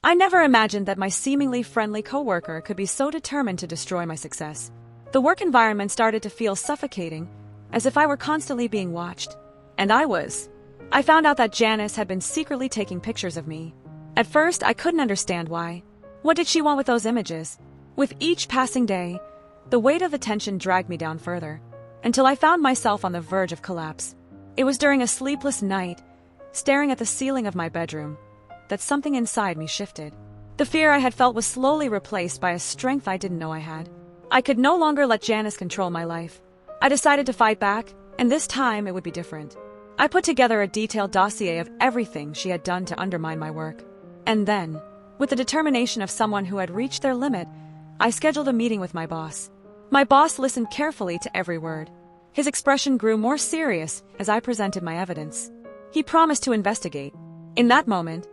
I never imagined that my seemingly friendly coworker could be so determined to destroy my success. The work environment started to feel suffocating, as if I were constantly being watched. And I was. I found out that Janice had been secretly taking pictures of me. At first, I couldn't understand why. What did she want with those images? With each passing day, the weight of the tension dragged me down further, until I found myself on the verge of collapse. It was during a sleepless night, staring at the ceiling of my bedroom, that something inside me shifted. The fear I had felt was slowly replaced by a strength I didn't know I had. I could no longer let Janice control my life. I decided to fight back, and this time it would be different. I put together a detailed dossier of everything she had done to undermine my work. And then, with the determination of someone who had reached their limit, I scheduled a meeting with my boss. My boss listened carefully to every word. His expression grew more serious as I presented my evidence. He promised to investigate. In that moment,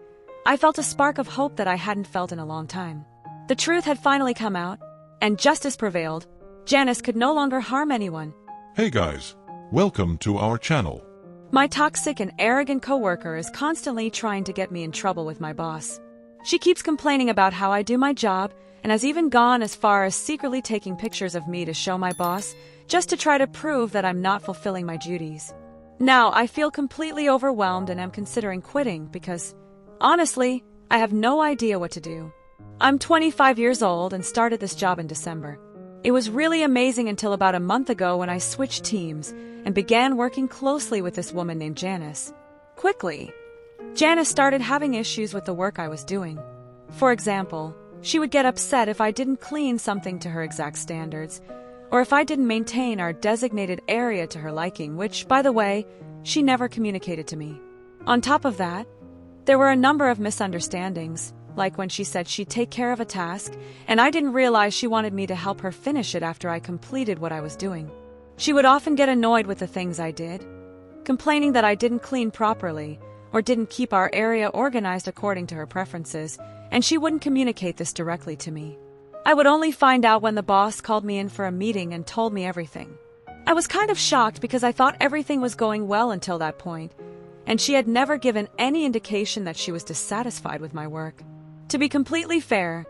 I felt a spark of hope that I hadn't felt in a long time. The truth had finally come out, and justice prevailed. Janice could no longer harm anyone. Hey guys, welcome to our channel. My toxic and arrogant coworker is constantly trying to get me in trouble with my boss. She keeps complaining about how I do my job and has even gone as far as secretly taking pictures of me to show my boss, just to try to prove that I'm not fulfilling my duties. Now, I feel completely overwhelmed and am considering quitting because, honestly, I have no idea what to do. I'm 25 years old and started this job in December. It was really amazing until about a month ago when I switched teams and began working closely with this woman named Janice. Quickly, Janice started having issues with the work I was doing. For example, she would get upset if I didn't clean something to her exact standards, or if I didn't maintain our designated area to her liking, which, by the way, she never communicated to me. On top of that, there were a number of misunderstandings, like when she said she'd take care of a task, and I didn't realize she wanted me to help her finish it after I completed what I was doing. She would often get annoyed with the things I did, complaining that I didn't clean properly or didn't keep our area organized according to her preferences, and she wouldn't communicate this directly to me. I would only find out when the boss called me in for a meeting and told me everything. I was kind of shocked because I thought everything was going well until that point, and she had never given any indication that she was dissatisfied with my work. To be completely fair,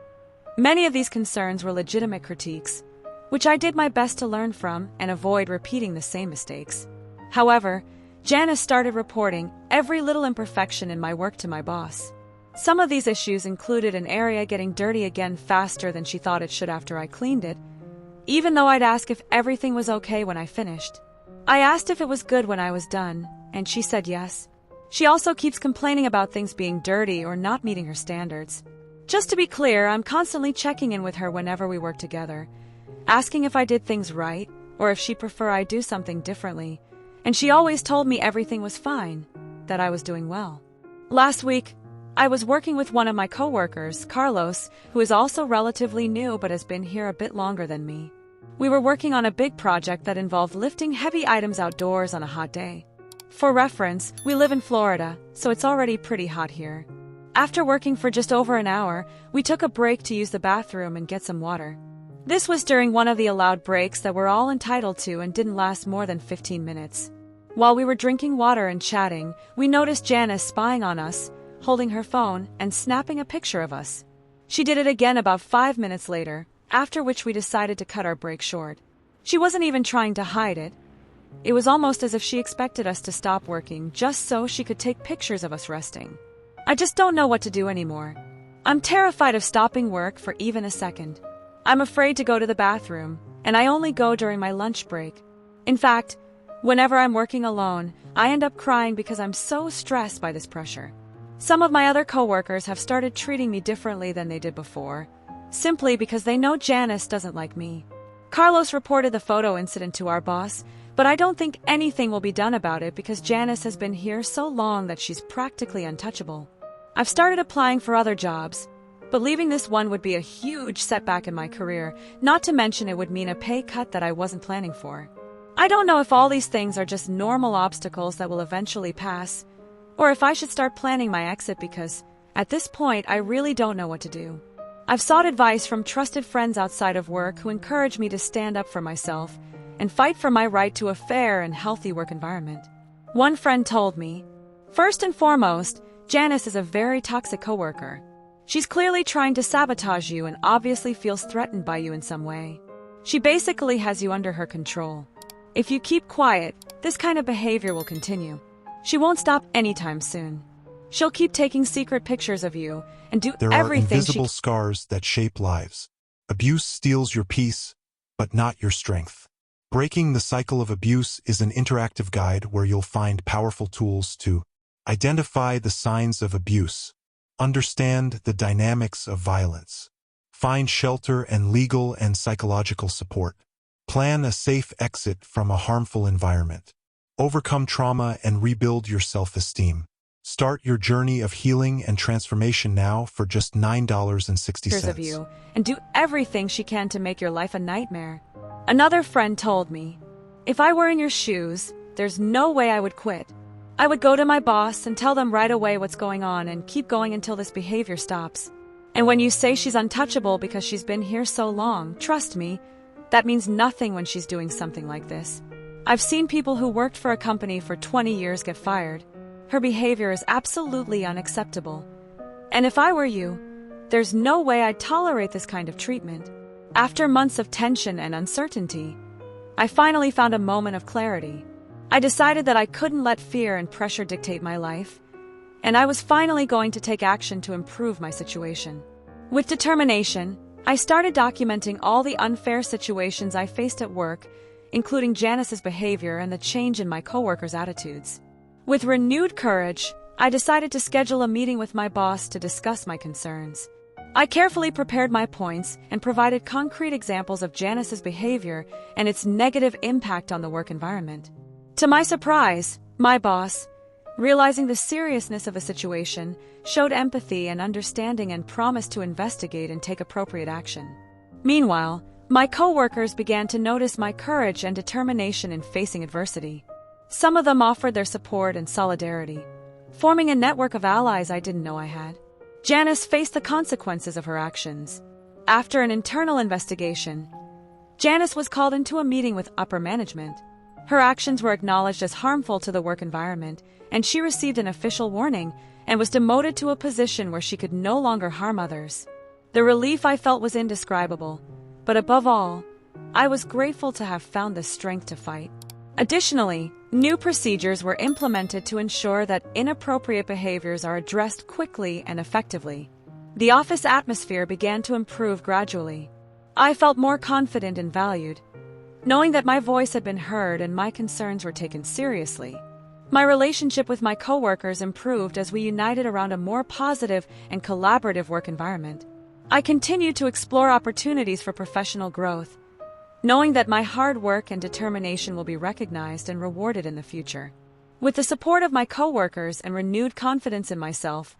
many of these concerns were legitimate critiques, which I did my best to learn from and avoid repeating the same mistakes. However, Janice started reporting every little imperfection in my work to my boss. Some of these issues included an area getting dirty again faster than she thought it should after I cleaned it, even though I'd ask if everything was okay when I finished. I asked if it was good when I was done, and she said yes. She also keeps complaining about things being dirty or not meeting her standards. Just to be clear, I'm constantly checking in with her whenever we work together, asking if I did things right or if she'd prefer I do something differently, and she always told me everything was fine, that I was doing well. Last week, I was working with one of my coworkers, Carlos, who is also relatively new but has been here a bit longer than me. We were working on a big project that involved lifting heavy items outdoors on a hot day. For reference, we live in Florida, so it's already pretty hot here. After working for just over an hour, we took a break to use the bathroom and get some water. This was during one of the allowed breaks that we're all entitled to and didn't last more than 15 minutes. While we were drinking water and chatting, we noticed Janice spying on us, holding her phone and snapping a picture of us. She did it again about 5 minutes later, after which we decided to cut our break short. She wasn't even trying to hide it. It was almost as if she expected us to stop working just so she could take pictures of us resting. I just don't know what to do anymore. I'm terrified of stopping work for even a second. I'm afraid to go to the bathroom, and I only go during my lunch break. In fact, whenever I'm working alone, I end up crying because I'm so stressed by this pressure. Some of my other coworkers have started treating me differently than they did before, simply because they know Janice doesn't like me. Carlos reported the photo incident to our boss, but I don't think anything will be done about it because Janice has been here so long that she's practically untouchable. I've started applying for other jobs, but leaving this one would be a huge setback in my career, not to mention it would mean a pay cut that I wasn't planning for. I don't know if all these things are just normal obstacles that will eventually pass, or if I should start planning my exit because, at this point, I really don't know what to do. I've sought advice from trusted friends outside of work who encourage me to stand up for myself and fight for my right to a fair and healthy work environment. One friend told me, "First and foremost, Janice is a very toxic coworker. She's clearly trying to sabotage you and obviously feels threatened by you in some way. She basically has you under her control. If you keep quiet, this kind of behavior will continue. She won't stop anytime soon. She'll keep taking secret pictures of you and do There are everything invisible scars that shape lives. Abuse steals your peace, but not your strength. Breaking the Cycle of Abuse is an interactive guide where you'll find powerful tools to identify the signs of abuse, understand the dynamics of violence, find shelter and legal and psychological support, plan a safe exit from a harmful environment, overcome trauma and rebuild your self-esteem. Start your journey of healing and transformation now for just $9.60. of you and do everything she can to make your life a nightmare. Another friend told me, if I were in your shoes, there's no way I would quit. I would go to my boss and tell them right away what's going on and keep going until this behavior stops. And when you say she's untouchable because she's been here so long, trust me, that means nothing when she's doing something like this. I've seen people who worked for a company for 20 years get fired. Her behavior is absolutely unacceptable. And if I were you, there's no way I'd tolerate this kind of treatment. After months of tension and uncertainty, I finally found a moment of clarity. I decided that I couldn't let fear and pressure dictate my life, and I was finally going to take action to improve my situation. With determination, I started documenting all the unfair situations I faced at work, including Janice's behavior and the change in my coworkers' attitudes. With renewed courage, I decided to schedule a meeting with my boss to discuss my concerns. I carefully prepared my points and provided concrete examples of Janice's behavior and its negative impact on the work environment. To my surprise, my boss, realizing the seriousness of the situation, showed empathy and understanding and promised to investigate and take appropriate action. Meanwhile, my coworkers began to notice my courage and determination in facing adversity. Some of them offered their support and solidarity, forming a network of allies I didn't know I had. Janice faced the consequences of her actions. After an internal investigation, Janice was called into a meeting with upper management. Her actions were acknowledged as harmful to the work environment, and she received an official warning and was demoted to a position where she could no longer harm others. The relief I felt was indescribable, but above all, I was grateful to have found the strength to fight. Additionally, new procedures were implemented to ensure that inappropriate behaviors are addressed quickly and effectively. The office atmosphere began to improve gradually. I felt more confident and valued, knowing that my voice had been heard and my concerns were taken seriously. My relationship with my coworkers improved as we united around a more positive and collaborative work environment. I continued to explore opportunities for professional growth, knowing that my hard work and determination will be recognized and rewarded in the future. With the support of my coworkers and renewed confidence in myself,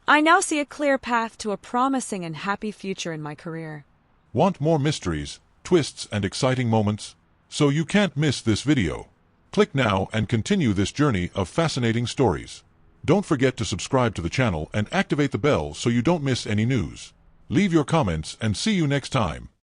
I now see a clear path to a promising and happy future in my career. Want more mysteries, twists, and exciting moments? So you can't miss this video. Click now and continue this journey of fascinating stories. Don't forget to subscribe to the channel and activate the bell so you don't miss any news. Leave your comments and see you next time.